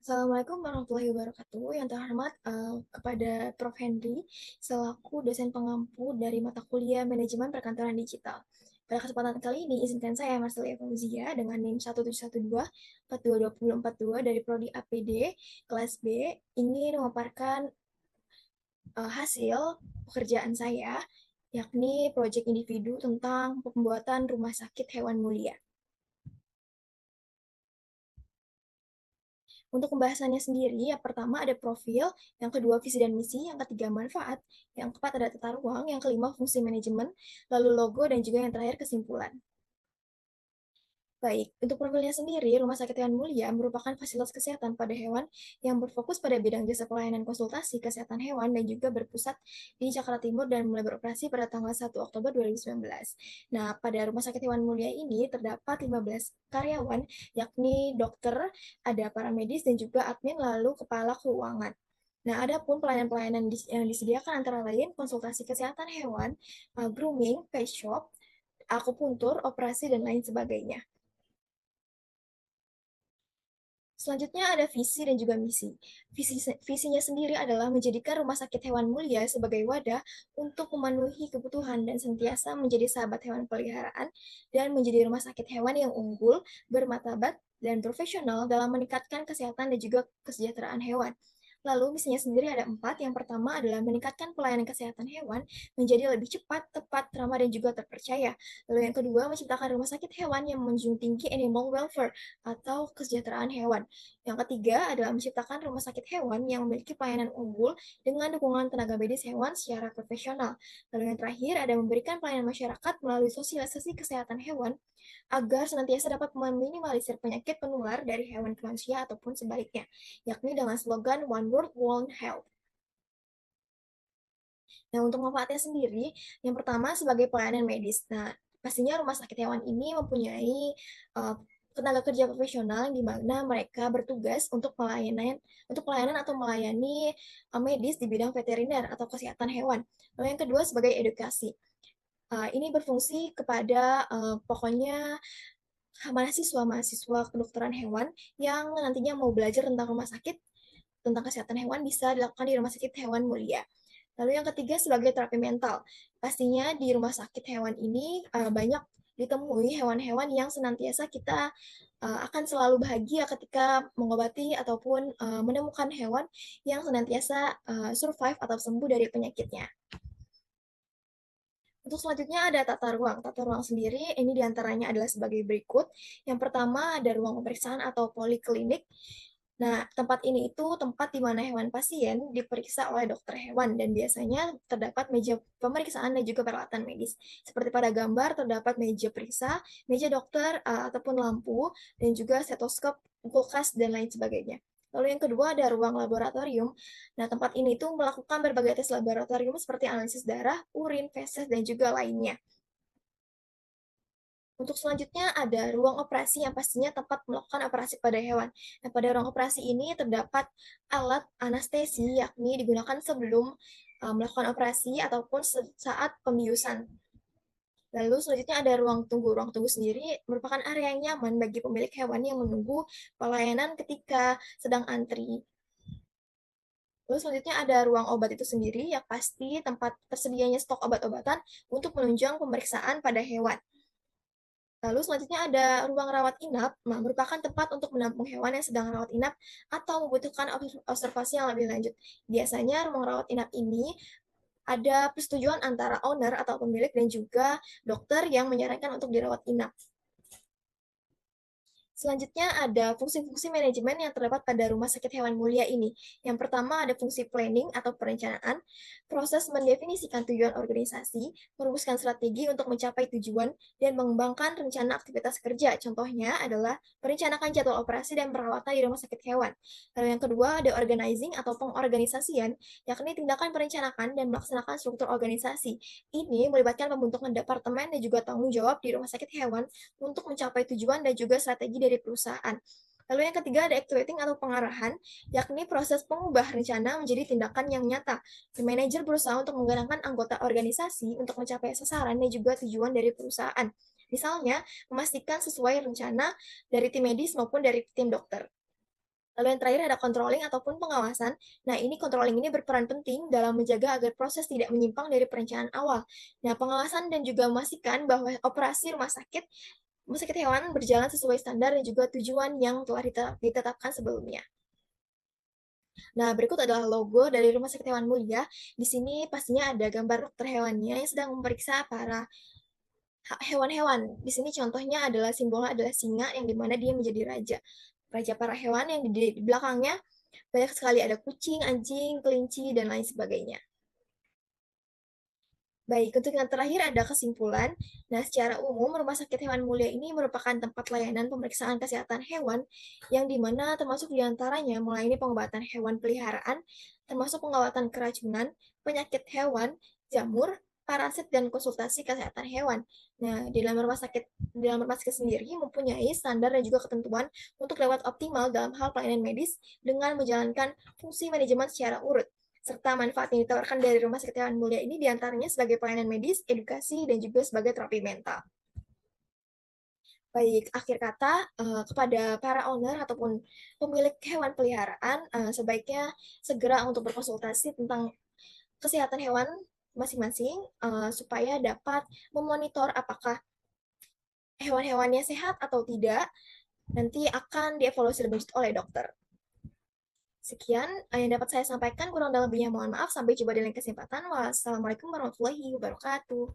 Assalamualaikum warahmatullahi wabarakatuh. Yang terhormat kepada Prof. Henry, selaku dosen pengampu dari mata kuliah Manajemen Perkantoran Digital. Pada kesempatan kali ini, izinkan saya, Marcelia Fauzia, dengan NIM 1712 422042 dari Prodi APD kelas B, ingin memaparkan hasil pekerjaan saya, yakni proyek individu tentang pembuatan rumah sakit hewan mulia. Untuk pembahasannya sendiri, yang pertama ada profil, yang kedua visi dan misi, yang ketiga manfaat, yang keempat ada tata ruang, yang kelima fungsi manajemen, lalu logo, dan juga yang terakhir kesimpulan. Baik, untuk profilnya sendiri, Rumah Sakit Hewan Mulia merupakan fasilitas kesehatan pada hewan yang berfokus pada bidang jasa pelayanan konsultasi kesehatan hewan dan juga berpusat di Jakarta Timur dan mulai beroperasi pada tanggal 1 Oktober 2019. Nah, pada Rumah Sakit Hewan Mulia ini terdapat 15 karyawan, yakni dokter, ada paramedis, dan juga admin, lalu kepala keuangan. Nah, ada pun pelayanan-pelayanan yang disediakan antara lain konsultasi kesehatan hewan, grooming, pet shop, akupuntur, operasi, dan lain sebagainya. Selanjutnya ada visi dan juga misi. Visinya sendiri adalah menjadikan Rumah Sakit Hewan Mulia sebagai wadah untuk memenuhi kebutuhan dan sentiasa menjadi sahabat hewan peliharaan dan menjadi rumah sakit hewan yang unggul, bermartabat, dan profesional dalam meningkatkan kesehatan dan juga kesejahteraan hewan. Lalu misinya sendiri ada 4. Yang pertama adalah meningkatkan pelayanan kesehatan hewan menjadi lebih cepat, tepat, ramah, dan juga terpercaya. Lalu yang kedua, menciptakan rumah sakit hewan yang menjunjung tinggi animal welfare atau kesejahteraan hewan. Yang ketiga adalah menciptakan rumah sakit hewan yang memiliki pelayanan unggul dengan dukungan tenaga medis hewan secara profesional. Lalu yang terakhir ada memberikan pelayanan masyarakat melalui sosialisasi kesehatan hewan agar senantiasa dapat meminimalisir penyakit penular dari hewan ke manusia ataupun sebaliknya, yakni dengan slogan One World, One Health. Nah, untuk manfaatnya sendiri, yang pertama sebagai pelayanan medis. Nah, pastinya rumah sakit hewan ini mempunyai uh, tenaga kerja profesional di mana mereka bertugas untuk pelayanan atau melayani medis di bidang veteriner atau kesehatan hewan. Lalu yang kedua sebagai edukasi. Ini berfungsi kepada pokoknya mahasiswa-mahasiswa kedokteran hewan yang nantinya mau belajar tentang rumah sakit, tentang kesehatan hewan bisa dilakukan di rumah sakit hewan mulia. Lalu yang ketiga sebagai terapi mental. Pastinya di rumah sakit hewan ini banyak ditemui hewan-hewan yang senantiasa kita akan selalu bahagia ketika mengobati ataupun menemukan hewan yang senantiasa survive atau sembuh dari penyakitnya. Untuk selanjutnya ada tata ruang. Tata ruang sendiri ini diantaranya adalah sebagai berikut. Yang pertama ada ruang pemeriksaan atau poliklinik. Nah, tempat ini itu tempat di mana hewan pasien diperiksa oleh dokter hewan dan biasanya terdapat meja pemeriksaan dan juga peralatan medis. Seperti pada gambar terdapat meja periksa, meja dokter ataupun lampu dan juga stetoskop, kulkas dan lain sebagainya. Lalu yang kedua ada ruang laboratorium. Nah, tempat ini tuh melakukan berbagai tes laboratorium seperti analisis darah, urin, feses, dan juga lainnya. Untuk selanjutnya ada ruang operasi yang pastinya tempat melakukan operasi pada hewan. Nah, pada ruang operasi ini terdapat alat anestesi yakni digunakan sebelum melakukan operasi ataupun saat pembiusan. Lalu selanjutnya ada ruang tunggu. Ruang tunggu sendiri merupakan area yang nyaman bagi pemilik hewan yang menunggu pelayanan ketika sedang antri. Lalu selanjutnya ada ruang obat itu sendiri yang pasti tempat tersedianya stok obat-obatan untuk menunjang pemeriksaan pada hewan. Lalu selanjutnya ada ruang rawat inap, nah, merupakan tempat untuk menampung hewan yang sedang rawat inap atau membutuhkan observasi yang lebih lanjut. Biasanya ruang rawat inap ini ada persetujuan antara owner atau pemilik dan juga dokter yang menyarankan untuk dirawat inap. Selanjutnya ada fungsi-fungsi manajemen yang terdapat pada Rumah Sakit Hewan Mulia ini. Yang pertama ada fungsi planning atau perencanaan, proses mendefinisikan tujuan organisasi, merumuskan strategi untuk mencapai tujuan, dan mengembangkan rencana aktivitas kerja. Contohnya adalah merencanakan jadwal operasi dan perawatan di rumah sakit hewan. Lalu yang kedua ada organizing atau pengorganisasian, yakni tindakan perencanaan dan melaksanakan struktur organisasi. Ini melibatkan pembentukan departemen dan juga tanggung jawab di rumah sakit hewan untuk mencapai tujuan dan juga strategi dari perusahaan. Lalu yang ketiga ada activating atau pengarahan, yakni proses pengubah rencana menjadi tindakan yang nyata. The manager berusaha untuk menggerakkan anggota organisasi untuk mencapai sasaran dan juga tujuan dari perusahaan. Misalnya, memastikan sesuai rencana dari tim medis maupun dari tim dokter. Lalu yang terakhir ada controlling ataupun pengawasan. Nah, ini controlling ini berperan penting dalam menjaga agar proses tidak menyimpang dari perencanaan awal. Nah, pengawasan dan juga memastikan bahwa operasi rumah sakit hewan berjalan sesuai standar dan juga tujuan yang telah ditetapkan sebelumnya. Nah, berikut adalah logo dari Rumah Sakit Hewan Mulia. Di sini pastinya ada gambar dokter hewannya yang sedang memeriksa para hewan-hewan. Di sini contohnya adalah simbolnya adalah singa yang dimana dia menjadi raja. Raja para hewan yang di belakangnya banyak sekali ada kucing, anjing, kelinci, dan lain sebagainya. Baik, untuk yang terakhir ada kesimpulan. Nah, secara umum, Rumah Sakit Hewan Mulia ini merupakan tempat layanan pemeriksaan kesehatan hewan yang dimana termasuk diantaranya mulai ini pengobatan hewan peliharaan, termasuk pengobatan keracunan, penyakit hewan, jamur, parasit, dan konsultasi kesehatan hewan. Nah, di dalam rumah sakit sendiri mempunyai standar dan juga ketentuan untuk dapat optimal dalam hal pelayanan medis dengan menjalankan fungsi manajemen secara urut serta manfaat yang ditawarkan dari Rumah Sakit Hewan Mulia ini diantaranya sebagai pelayanan medis, edukasi, dan juga sebagai terapi mental. Baik, akhir kata kepada para owner ataupun pemilik hewan peliharaan, sebaiknya segera untuk berkonsultasi tentang kesehatan hewan masing-masing supaya dapat memonitor apakah hewan-hewannya sehat atau tidak, nanti akan dievaluasi lebih lanjut oleh dokter. Sekian yang dapat saya sampaikan, kurang dan lebihnya mohon maaf. Sampai jumpa di lain kesempatan. Wassalamualaikum warahmatullahi wabarakatuh.